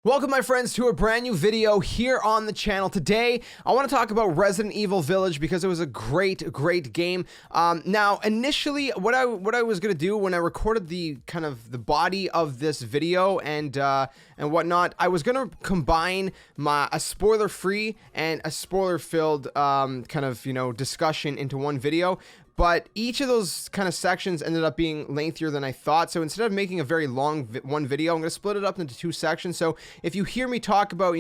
Welcome my friends to a brand new video here on the channel. Today I want to talk about Resident Evil Village because it was a great game. Now initially what I was gonna do when I recorded the body of this video and whatnot, I was gonna combine a spoiler free and a spoiler filled discussion into one video. But each of those kind of sections ended up being lengthier than I thought. So instead of making a very long one video, I'm going to split it up into two sections. So if you hear me talk about,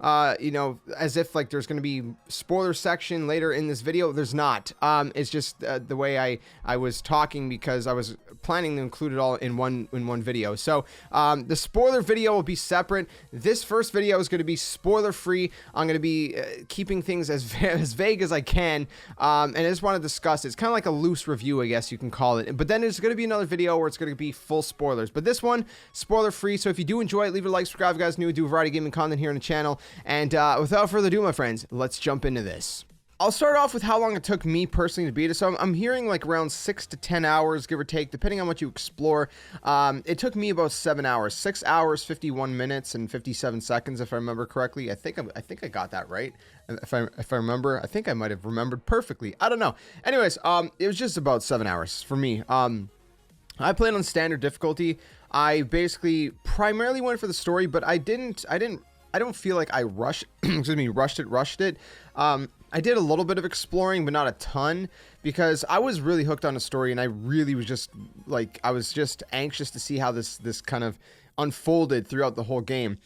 as if like there's going to be spoiler section later in this video, there's not. It's just the way I was talking because I was planning to include it all in one video. So the spoiler video will be separate. This first video is going to be spoiler free. I'm going to be keeping things as vague as I can. And I just want to discuss it. It's kind of like a loose review, I guess you can call it. But then there's going to be another video where it's going to be full spoilers. But this one, spoiler free. So if you do enjoy it, leave it a like, subscribe if you guys new, do a variety of gaming content here on the channel. And without further ado, my friends, let's jump into this. I'll start off with how long it took me personally to beat it. So I'm hearing like around 6 to 10 hours, give or take, depending on what you explore. It took me about 7 hours, 6 hours, 51 minutes and 57 seconds, if I remember correctly. I think I got that right. If I remember, I think I might have remembered perfectly. I don't know. Anyways, it was just about 7 hours for me. I played on standard difficulty. I basically primarily went for the story, but I don't feel like I rushed it. I did a little bit of exploring, but not a ton, because I was really hooked on the story, and I really was just like, I was just anxious to see how this kind of unfolded throughout the whole game.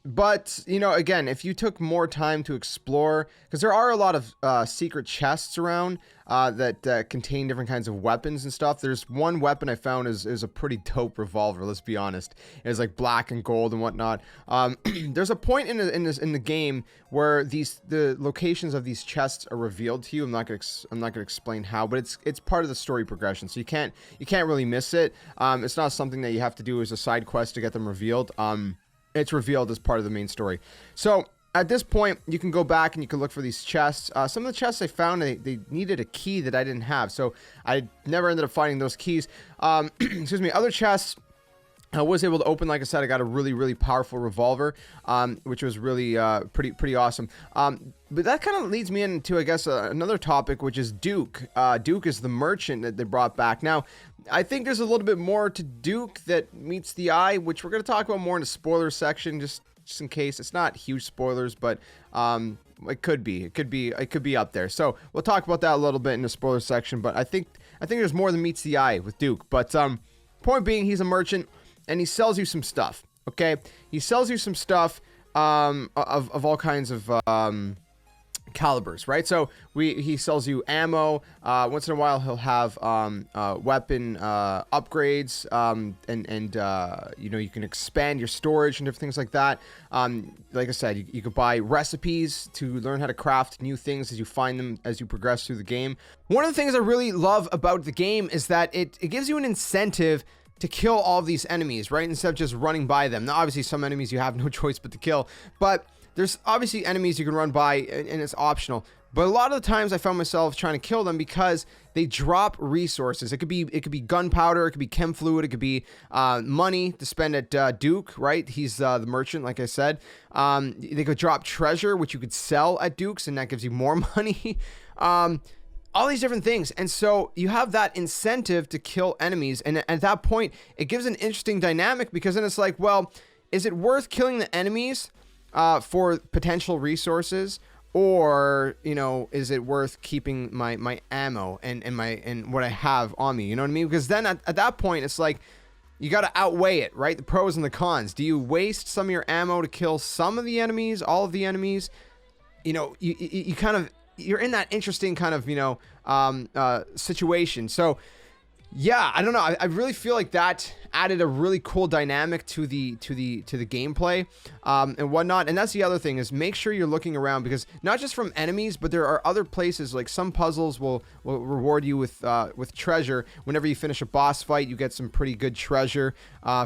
But you know, again, if you took more time to explore, because there are a lot of secret chests around that contain different kinds of weapons and stuff. There's one weapon I found is a pretty dope revolver. Let's be honest, it's like black and gold and whatnot. There's a point in the game where the locations of these chests are revealed to you. I'm not gonna explain how, but it's part of the story progression, so you can't really miss it. It's not something that you have to do as a side quest to get them revealed. It's revealed as part of the main story. So at this point, you can go back and you can look for these chests. Some of the chests I found, they needed a key that I didn't have, so I never ended up finding those keys. Excuse me. Other chests I was able to open. Like I said, I got a really powerful revolver, which was really pretty awesome. But that kind of leads me into, I guess, another topic, which is Duke. Duke is the merchant that they brought back. Now, I think there's a little bit more to Duke that meets the eye, which we're going to talk about more in the spoiler section, just in case. It's not huge spoilers, but it could be up there. So we'll talk about that a little bit in the spoiler section. But I think there's more than meets the eye with Duke. But point being, he's a merchant and he sells you some stuff. Okay, he sells you some stuff of all kinds of calibers, right? So he sells you ammo. Once in a while he'll have weapon upgrades, and you know, you can expand your storage and different things like that. Like I said, you could buy recipes to learn how to craft new things as you find them as you progress through the game. One of the things I really love about the game is that it gives you an incentive to kill all of these enemies, right? Instead of just running by them. Now, obviously, some enemies you have no choice but to kill, but there's obviously enemies you can run by, and it's optional. But a lot of the times I found myself trying to kill them because they drop resources. It could be gunpowder, it could be chem fluid, it could be money to spend at Duke, right? He's the merchant, like I said. They could drop treasure, which you could sell at Duke's, and that gives you more money. All these different things. And so you have that incentive to kill enemies. And at that point, it gives an interesting dynamic, because then it's like, well, is it worth killing the enemies for potential resources? Or, you know, is it worth keeping my ammo and what I have on me? You know what I mean? Because then at that point, it's like, you got to outweigh it, right? The pros and the cons. Do you waste some of your ammo to kill some of the enemies, all of the enemies? You know, you kind of, you're in that interesting kind of, you know, situation. So yeah, I don't know. I really feel like that added a really cool dynamic to the gameplay and whatnot. And that's the other thing, is make sure you're looking around, because not just from enemies, but there are other places. Like some puzzles will reward you with treasure. Whenever you finish a boss fight, you get some pretty good treasure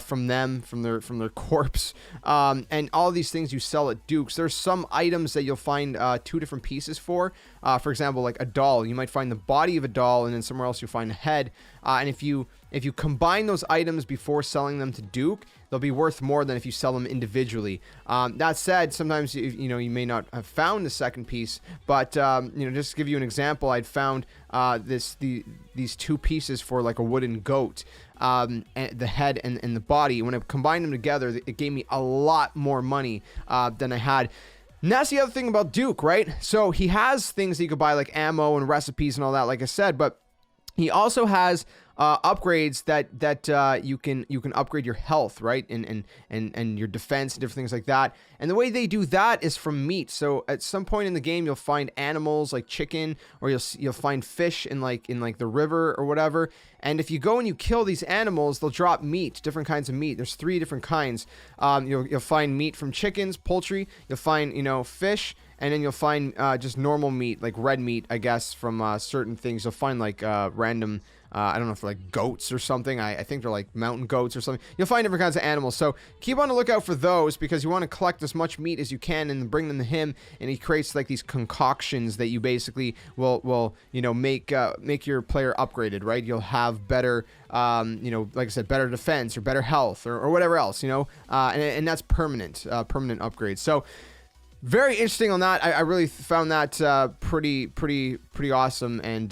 from their corpse. And all these things you sell at Duke's. There's some items that you'll find two different pieces for. For example, like a doll, you might find the body of a doll, and then somewhere else you'll find the head. And if you combine those items before selling them to Duke, they'll be worth more than if you sell them individually. That said, sometimes you may not have found the second piece, but just to give you an example, I'd found these two pieces for like a wooden goat, and the head and the body. When I combined them together, it gave me a lot more money than I had. And that's the other thing about Duke, right? So he has things that you could buy, like ammo and recipes and all that, like I said, but he also has upgrades that you can upgrade your health, right, and your defense and different things like that. And the way they do that is from meat. So at some point in the game, you'll find animals like chicken, or you'll find fish in like the river or whatever. And if you go and you kill these animals, they'll drop meat, different kinds of meat. There's 3 different kinds. You'll find meat from chickens, poultry. You'll find fish. And then you'll find just normal meat, like red meat, I guess, from certain things. You'll find like random, I don't know if they're like goats or something. I think they're like mountain goats or something. You'll find different kinds of animals. So keep on the lookout for those, because you want to collect as much meat as you can and bring them to him. And he creates like these concoctions that you basically will make your player upgraded, right? You'll have better, like I said, better defense or better health or whatever else, and that's permanent upgrades. So very interesting on that. I really found that pretty awesome, and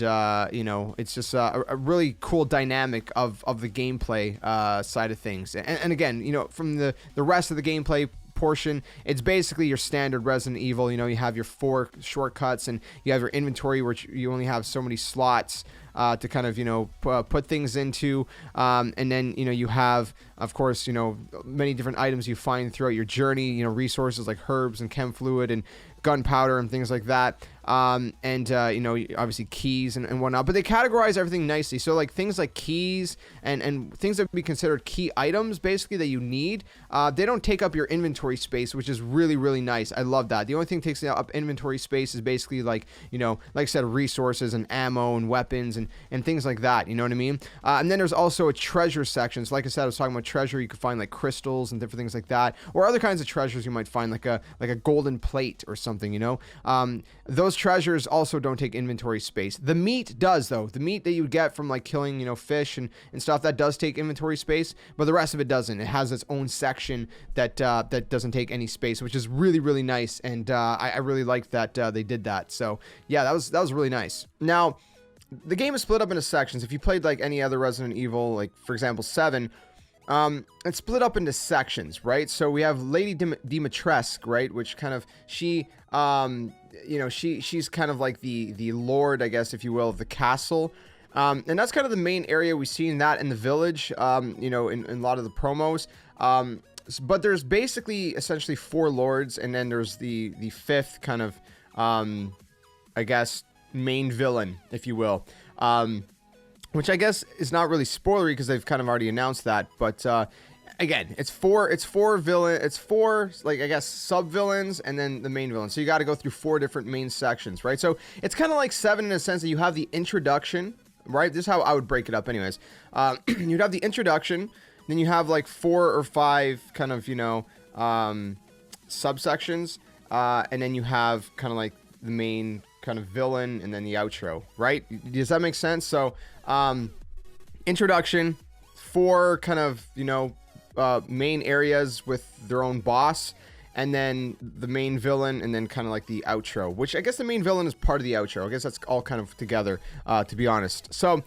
it's just a really cool dynamic of the gameplay side of things. And again, from the rest of the gameplay portion, it's basically your standard Resident Evil. You have your 4 shortcuts, and you have your inventory, which you only have so many slots to kind of put things into, and then you have, of course, many different items you find throughout your journey, resources like herbs and chem fluid and gunpowder and things like that, and obviously keys and whatnot. But they categorize everything nicely, so like things like keys and things that would be considered key items basically that you need, they don't take up your inventory space, which is really, really nice. I love that. The only thing that takes up inventory space is basically like like I said, resources and ammo and weapons and things like that, you know what I mean? And then there's also a treasure section. So like I said, I was talking about treasure. You could find like crystals and different things like that, or other kinds of treasures you might find, like a golden plate or something, those treasures also don't take inventory space. The meat does, though. The meat that you get from like killing fish and stuff, that does take inventory space, but the rest of it doesn't. It has its own section that doesn't take any space, which is really, really nice, and I really liked that they did that. So yeah, that was really nice. Now, the game is split up into sections. If you played like any other Resident Evil, like for example 7, it's split up into sections, right? So we have Lady Dimitrescu, right, which kind of she's kind of like the lord, I guess, if you will, of the castle, and that's kind of the main area. We've seen that in the village, in a lot of the promos, but there's basically essentially 4 lords, and then there's the 5th kind of I guess main villain, if you will, which I guess is not really spoilery because they've kind of already announced that. But again, it's four like I guess sub villains and then the main villain. So you got to go through 4 different main sections, right? So it's kind of like 7 in a sense that you have the introduction, right? This is how I would break it up, anyways. You'd have the introduction, then you have like 4 or 5 kind of subsections, and then you have kind of like the main kind of villain and then the outro, right? Does that make sense? So introduction, 4 kind of main areas with their own boss, and then the main villain, and then kind of like the outro, which I guess the main villain is part of the outro. I guess that's all kind of together, to be honest. So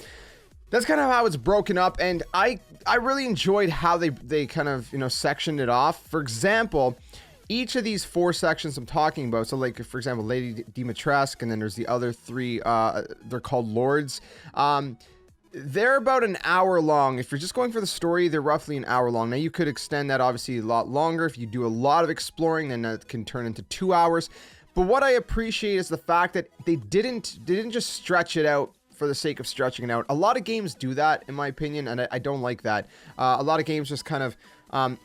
that's kind of how it's broken up, and I really enjoyed how they kind of sectioned it off. For example, each of these 4 sections I'm talking about, so like for example Lady Dimitrescu, and then there's the other 3, they're called lords, they're about an hour long. If you're just going for the story, they're roughly an hour long. Now you could extend that obviously a lot longer. If you do a lot of exploring, then that can turn into 2 hours. But what I appreciate is the fact that they didn't just stretch it out for the sake of stretching it out. A lot of games do that, in my opinion, and I don't like that. A lot of games just kind of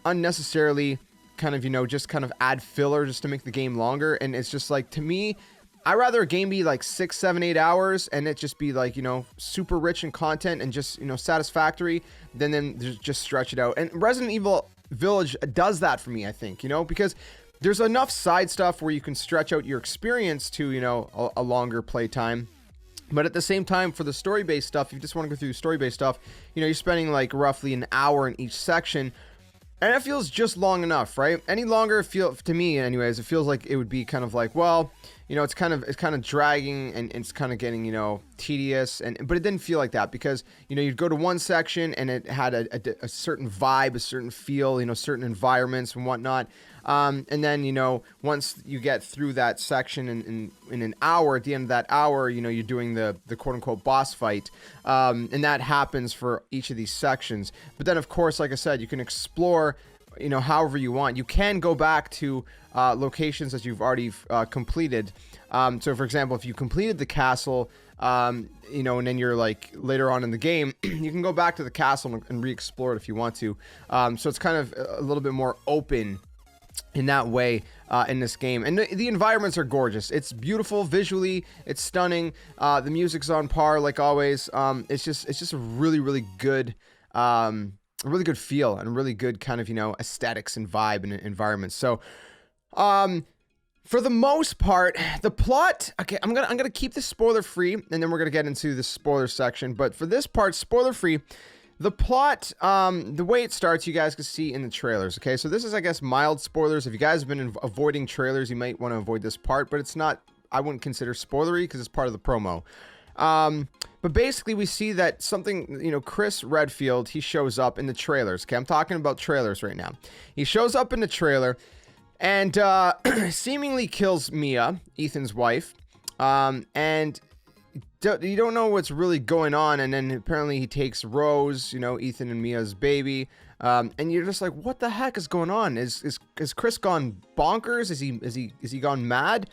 unnecessarily kind of just kind of add filler just to make the game longer, and it's just like, to me, I'd rather a game be like 6, 7, 8 hours and it just be like super rich in content and just satisfactory than just stretch it out. And Resident Evil Village does that for me, I think, because there's enough side stuff where you can stretch out your experience to a longer play time. But at the same time, for the story-based stuff, if you just want to go through story-based stuff, you're spending like roughly an hour in each section. And it feels just long enough, right? Any longer, to me anyways, it feels like it would be kind of like, well, you know, it's kind of dragging, and it's kind of getting, you know, tedious, but it didn't feel like that, because, you know, you'd go to one section and it had a certain vibe, a certain feel, you know, certain environments and whatnot. And then, you know, once you get through that section in an hour, at the end of that hour, you know, you're doing the quote unquote boss fight. And that happens for each of these sections. But then, of course, like I said, you can explore, you know, however you want. You can go back to locations that you've already completed. So, for example, if you completed the castle, you know, and then you're like later on in the game, you can go back to the castle and re-explore it if you want to. So it's kind of a little bit more open in that way in this game, and the environments are gorgeous. It's beautiful visually, it's stunning. The music's on par like always. It's just a really good feel, and a really good kind of, you know, aesthetics and vibe and environment. So for the most part, the plot, okay, I'm gonna keep this spoiler free, and then we're gonna get into the spoiler section. But for this part, spoiler free. The plot, the way it starts, you guys can see in the trailers, okay? So this is, I guess, mild spoilers. If you guys have been avoiding trailers, you might want to avoid this part, but it's not, I wouldn't consider spoilery, because it's part of the promo. But basically, we see that something, you know, Chris Redfield, he shows up in the trailers, okay? I'm talking about trailers right now. He shows up in the trailer, and seemingly kills Mia, Ethan's wife, and you don't know what's really going on, and then apparently he takes Rose, you know, Ethan and Mia's baby, and you're just like, what the heck is going on? Is Chris gone bonkers? Is he gone mad?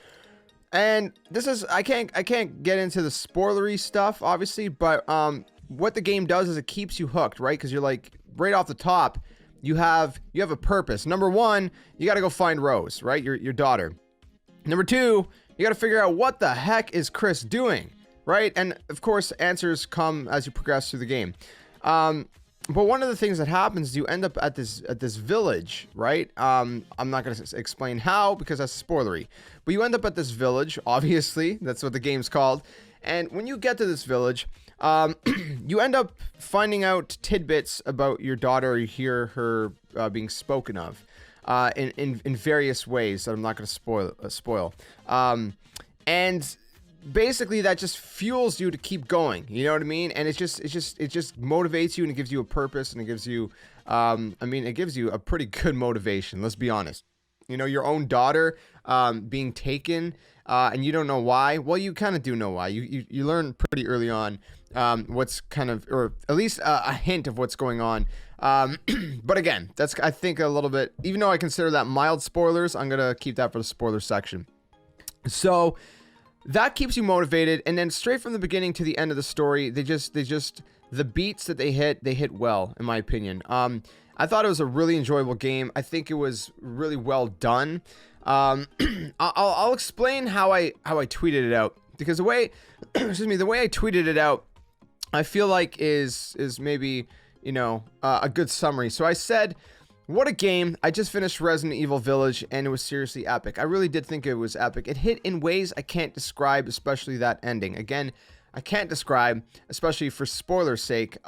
And this is, I can't get into the spoilery stuff, obviously, but what the game does is it keeps you hooked, right? Because you're like, right off the top, you have a purpose. Number one, you got to go find Rose, right? Your daughter. Number two, you got to figure out what the heck is Chris doing. Right? And of course, answers come as you progress through the game. But one of the things that happens is you end up at this village, right? I'm not going to explain how, because that's spoilery. But you end up at this village, obviously. That's what the game's called. And when you get to this village, you end up finding out tidbits about your daughter. You hear her being spoken of in various ways that I'm not going to spoil. And basically that just fuels you to keep going, you know what I mean? And it just motivates you, and it gives you a purpose, and it gives you it gives you a pretty good motivation, let's be honest. You know, your own daughter being taken, and you don't know why. Well, you kind of do know why. You learn pretty early on what's kind of, or at least a hint of what's going on. But again, that's, I think, a little bit, even though I consider that mild spoilers, I'm gonna keep that for the spoiler section. So that keeps you motivated, and then straight from the beginning to the end of the story, the beats that they hit well, in my opinion. I thought it was a really enjoyable game. I think it was really well done. I'll explain how I tweeted it out, because the way, the way I tweeted it out, I feel like is maybe, you know, a good summary. So I said, what a game. I just finished Resident Evil Village, and it was seriously epic. I really did think it was epic. It hit in ways I can't describe, especially that ending. Again, I can't describe, especially for spoiler's sake,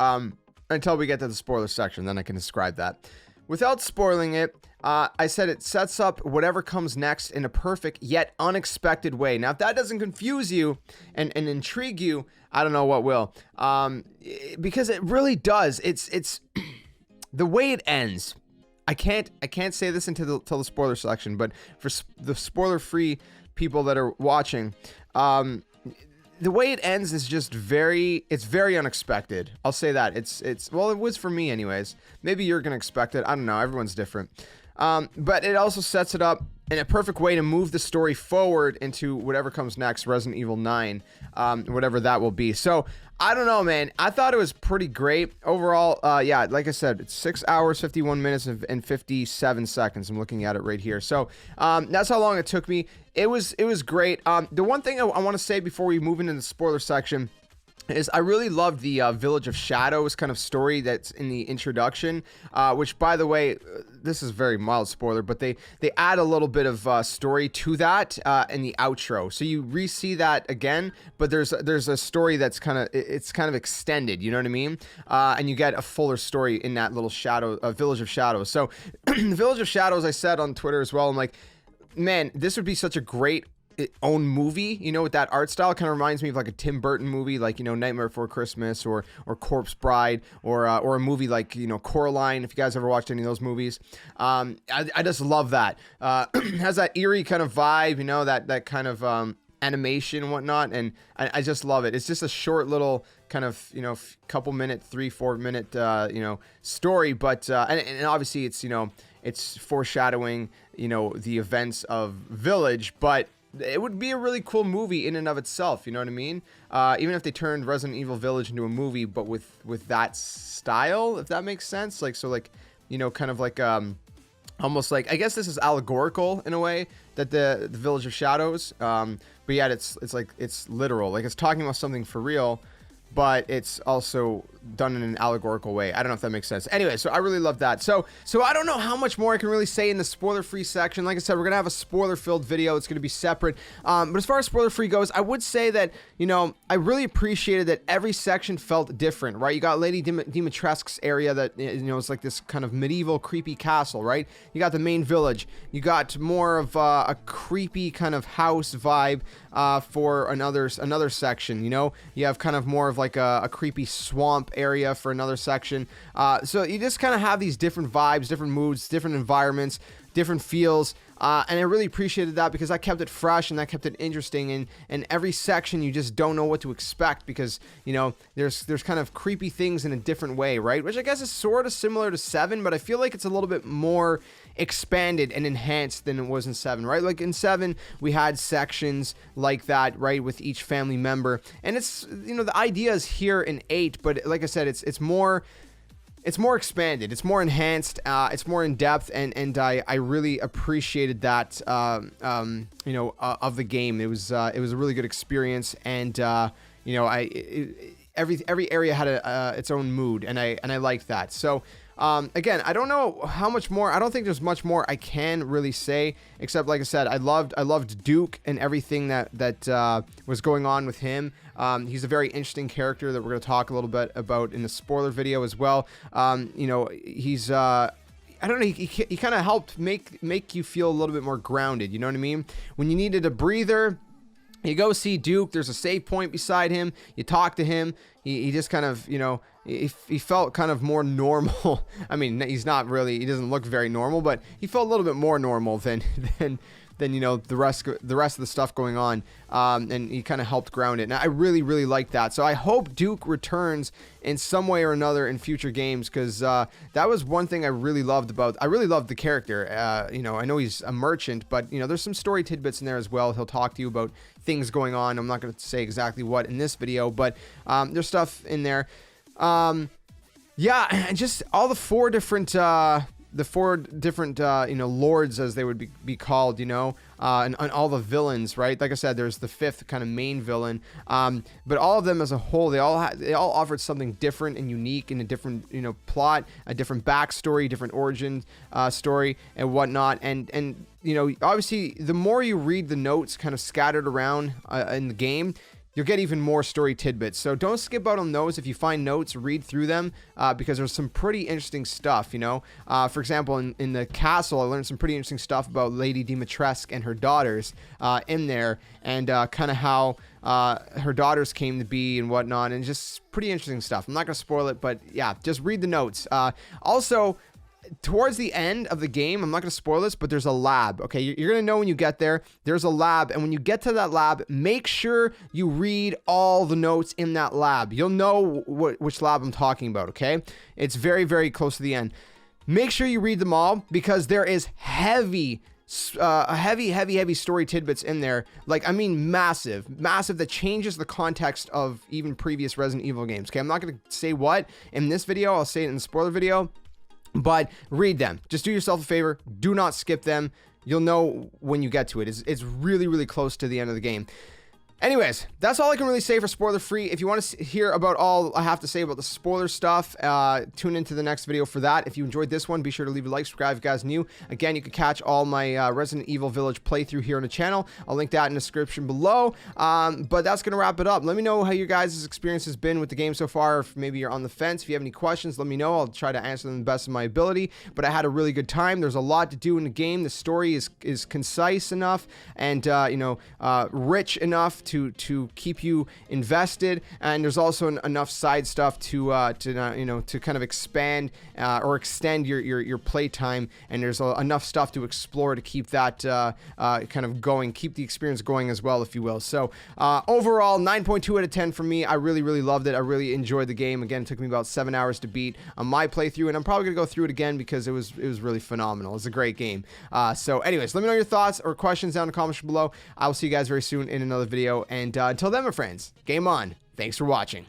until we get to the spoiler section, then I can describe that. Without spoiling it, I said it sets up whatever comes next in a perfect yet unexpected way. Now, if that doesn't confuse you and intrigue you, I don't know what will. Because it really does. It's the way it ends. I can't say this until the spoiler section, but for the spoiler-free people that are watching, the way it ends is just very unexpected. I'll say that. Well, it was for me anyways. Maybe you're gonna expect it. I don't know. Everyone's different. But it also sets it up in a perfect way to move the story forward into whatever comes next, Resident Evil 9, whatever that will be. So, I don't know, man. I thought it was pretty great. Overall, yeah, like I said, it's 6 hours, 51 minutes, and 57 seconds. I'm looking at it right here. So, that's how long it took me. It was great. The one thing I want to say before we move into the spoiler section is I really loved the Village of Shadows kind of story that's in the introduction, which, by the way, this is very mild spoiler, but they add a little bit of story to that in the outro. So you re-see that again, but there's a story that's kind of extended, you know what I mean? And you get a fuller story in that little Village of Shadows. So the Village of Shadows, I said on Twitter as well, I'm like, man, this would be such a great own movie, you know, with that art style. Kind of reminds me of like a Tim Burton movie, like, you know, Nightmare Before Christmas or Corpse Bride, or a movie like, you know, Coraline, if you guys ever watched any of those movies. I just love that. Has that eerie kind of vibe, you know, that kind of animation and whatnot, and I just love it. It's just a short little kind of, you know, couple minute, 3-4 minute you know, story, but and obviously it's, you know, it's foreshadowing, you know, the events of Village, but it would be a really cool movie in and of itself, you know what I mean? Even if they turned Resident Evil Village into a movie, but with that style, if that makes sense. Like, so like, you know, kind of like almost like, I guess this is allegorical in a way, that the Village of Shadows, but yeah, it's like, it's literal, like it's talking about something for real, but it's also done in an allegorical way. I don't know if that makes sense. Anyway, so I really love that. So I don't know how much more I can really say in the spoiler-free section. Like I said, we're going to have a spoiler-filled video. It's going to be separate. But as far as spoiler-free goes, I would say that, you know, I really appreciated that every section felt different, right? You got Lady Dimitrescu's area that, you know, it's like this kind of medieval, creepy castle, right? You got the main village. You got more of a creepy kind of house vibe for another section, you know? You have kind of more of like a creepy swamp area for another section. So you just kind of have these different vibes, different moods, different environments, different feels. And I really appreciated that because that kept it fresh and that kept it interesting. And every section you just don't know what to expect because, you know, there's kind of creepy things in a different way, right? Which I guess is sort of similar to 7, but I feel like it's a little bit more expanded and enhanced than it was in 7, right? Like in 7, we had sections like that, right, with each family member. And it's, you know, the idea is here in 8, but like I said, it's more expanded, it's more enhanced, it's more in depth, and I really appreciated that, you know, of the game. It was a really good experience, and you know, every area had its own mood, and I liked that. So again, I don't know how much more. I don't think there's much more I can really say, except like I said, I loved Duke and everything that was going on with him. He's a very interesting character that we're going to talk a little bit about in the spoiler video as well. You know, he's I don't know, he kind of helped make you feel a little bit more grounded, you know what I mean? When you needed a breather, you go see Duke, there's a save point beside him, you talk to him, he just kind of, you know, he felt kind of more normal. I mean, he doesn't look very normal, but he felt a little bit more normal than you know, the rest of the stuff going on, and he kind of helped ground it, and I really, really like that. So I hope Duke returns in some way or another in future games, because that was one thing I really loved the character. You know, I know he's a merchant, but, you know, there's some story tidbits in there as well. He'll talk to you about things going on. I'm not going to say exactly what in this video, but there's stuff in there. Yeah, and just all the four different you know, lords, as they would be called, you know, and all the villains, right? Like I said, there's the 5th kind of main villain, but all of them as a whole, they all offered something different and unique in a different, you know, plot, a different backstory, different origin story and whatnot. And you know, obviously, the more you read the notes kind of scattered around in the game, you'll get even more story tidbits. So don't skip out on those. If you find notes, read through them, because there's some pretty interesting stuff, you know. For example, in the castle, I learned some pretty interesting stuff about Lady Dimitrescu and her daughters in there, and kind of how her daughters came to be and whatnot, and just pretty interesting stuff. I'm not going to spoil it, but yeah, just read the notes. Also, towards the end of the game, I'm not going to spoil this, but there's a lab. Okay, you're going to know when you get there. There's a lab, and when you get to that lab, make sure you read all the notes in that lab. You'll know which lab I'm talking about, okay? It's very, very close to the end. Make sure you read them all, because there is heavy story tidbits in there. Like, I mean, massive, that changes the context of even previous Resident Evil games. Okay, I'm not going to say what in this video. I'll say it in the spoiler video. But read them. Just do yourself a favor. Do not skip them. You'll know when you get to it. It's really, really close to the end of the game. Anyways, that's all I can really say for spoiler free. If you want to hear about all I have to say about the spoiler stuff, tune into the next video for that. If you enjoyed this one, be sure to leave a like, subscribe if you guys are new. Again, you can catch all my Resident Evil Village playthrough here on the channel. I'll link that in the description below. But that's going to wrap it up. Let me know how your guys' experience has been with the game so far. If maybe you're on the fence, if you have any questions, let me know. I'll try to answer them to the best of my ability. But I had a really good time. There's a lot to do in the game. The story is concise enough and rich enough to keep you invested, and there's also enough side stuff to kind of expand or extend your playtime, and there's enough stuff to explore to keep that kind of going, keep the experience going as well, if you will. So overall, 9.2 out of 10 for me. I really loved it. I really enjoyed the game. Again, it took me about 7 hours to beat on my playthrough, and I'm probably gonna go through it again because it was really phenomenal. It's a great game. So anyways, let me know your thoughts or questions down in the comments below. I will see you guys very soon in another video, and until then, my friends, game on. Thanks for watching.